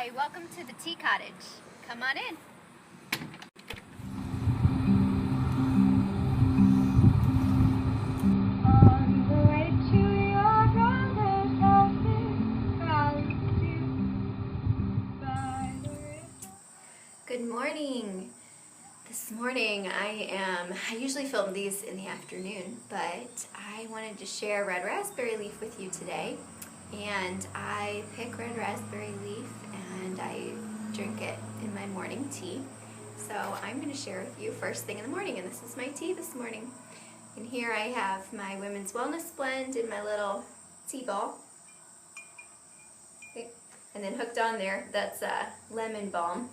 Hi, welcome to the tea cottage. Come on in. On the way to your brother's house by the river. Good morning. This morning I usually film these in the afternoon, but I wanted to share red raspberry leaf with you today. And I pick red raspberry leaf and I drink it in my morning tea. So I'm going to share with you first thing in the morning, and this is my tea this morning. And here I have my Women's Wellness Blend in my little tea ball. Okay. And then hooked on there, that's lemon balm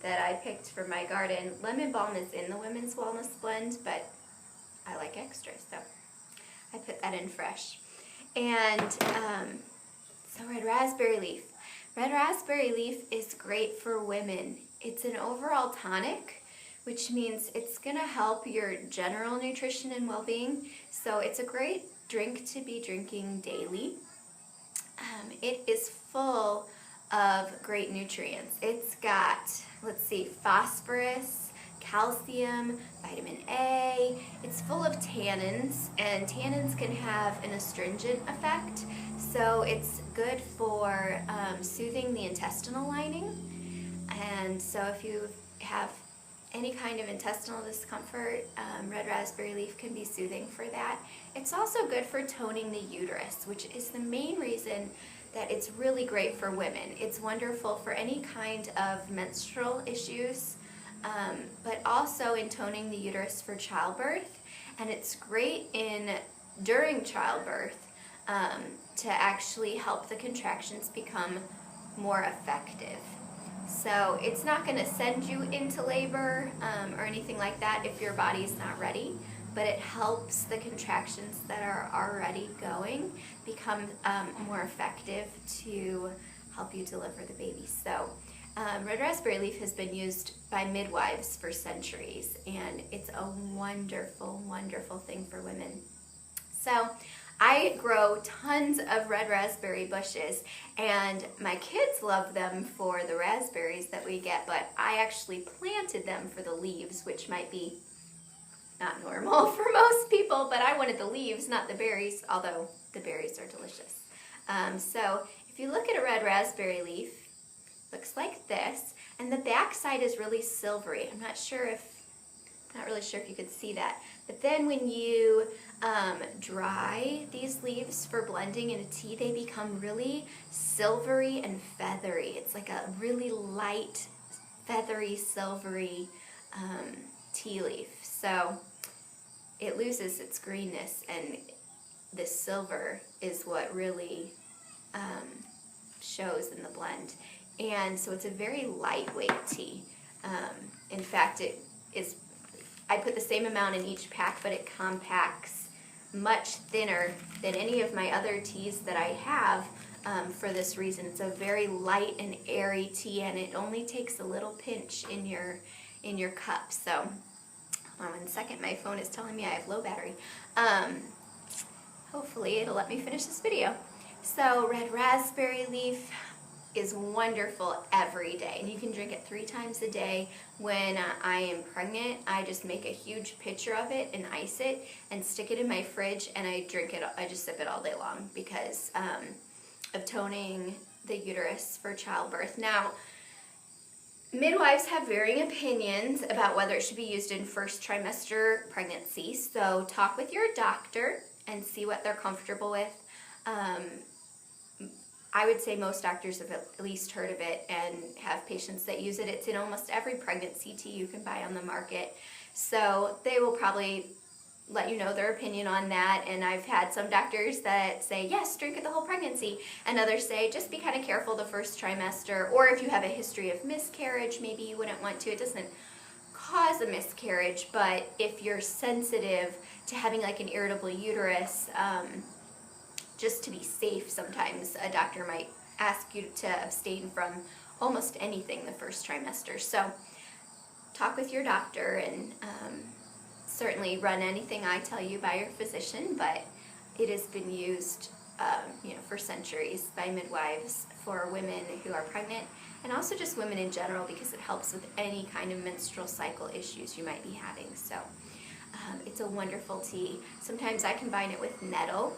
that I picked from my garden. Lemon balm is in the Women's Wellness Blend, but I like extra, so I put that in fresh. And so red raspberry leaf. Red raspberry leaf is great for women. It's an overall tonic, which means it's going to help your general nutrition and well-being. So it's a great drink to be drinking daily. It is full of great nutrients. It's got, let's see, phosphorus, calcium, vitamin A. It's full of tannins, and tannins can have an astringent effect. So it's good for soothing the intestinal lining. And so if you have any kind of intestinal discomfort, red raspberry leaf can be soothing for that. It's also good for toning the uterus, which is the main reason that it's really great for women. It's wonderful for any kind of menstrual issues, but also in toning the uterus for childbirth. And it's great during childbirth to actually help the contractions become more effective. So it's not going to send you into labor or anything like that if your body's not ready, but it helps the contractions that are already going become more effective to help you deliver the baby. So red raspberry leaf has been used by midwives for centuries, and it's a wonderful, wonderful thing for women. So I grow tons of red raspberry bushes, and my kids love them for the raspberries that we get, but I actually planted them for the leaves, which might be not normal for most people, but I wanted the leaves, not the berries, although the berries are delicious. So if you look at a red raspberry leaf, it looks like this, and the back side is really silvery. I'm not really sure if you could see that. But then when you dry these leaves for blending in a tea, they become really silvery and feathery. It's like a really light, feathery, silvery tea leaf. So it loses its greenness, and this silver is what really shows in the blend. And so it's a very lightweight tea. In fact, I put the same amount in each pack, but it compacts much thinner than any of my other teas that I have for this reason. It's a very light and airy tea, and it only takes a little pinch in your cup. So, hold on one second, my phone is telling me I have low battery. Hopefully it'll let me finish this video. So red raspberry leaf is wonderful every day, and you can drink it 3 times a day. When I am pregnant, I just make a huge pitcher of it and ice it and stick it in my fridge, and I drink it. I just sip it all day long because of toning the uterus for childbirth. Now, midwives have varying opinions about whether it should be used in first trimester pregnancy, so talk with your doctor and see what they're comfortable with. I would say most doctors have at least heard of it and have patients that use it. It's in almost every pregnancy tea you can buy on the market. So they will probably let you know their opinion on that. And I've had some doctors that say, yes, drink it the whole pregnancy. And others say, just be kind of careful the first trimester. Or if you have a history of miscarriage, maybe you wouldn't want to. It doesn't cause a miscarriage, but if you're sensitive to having like an irritable uterus, just to be safe, sometimes a doctor might ask you to abstain from almost anything the first trimester. So talk with your doctor, and certainly run anything I tell you by your physician, but it has been used for centuries by midwives for women who are pregnant, and also just women in general, because it helps with any kind of menstrual cycle issues you might be having. So it's a wonderful tea. Sometimes I combine it with nettle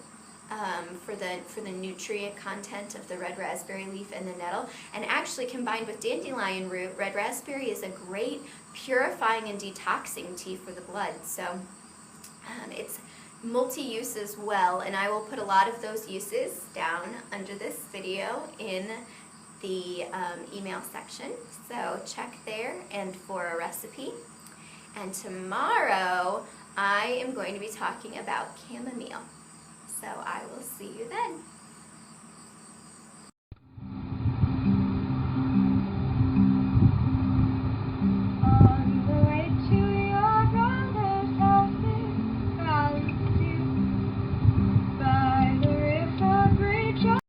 for the nutrient content of the red raspberry leaf and the nettle, and actually combined with dandelion root, red raspberry is a great purifying and detoxing tea for the blood. So it's multi-use as well, and I will put a lot of those uses down under this video in the email section, so check there and for a recipe. And tomorrow I am going to be talking about chamomile, so I will see you then.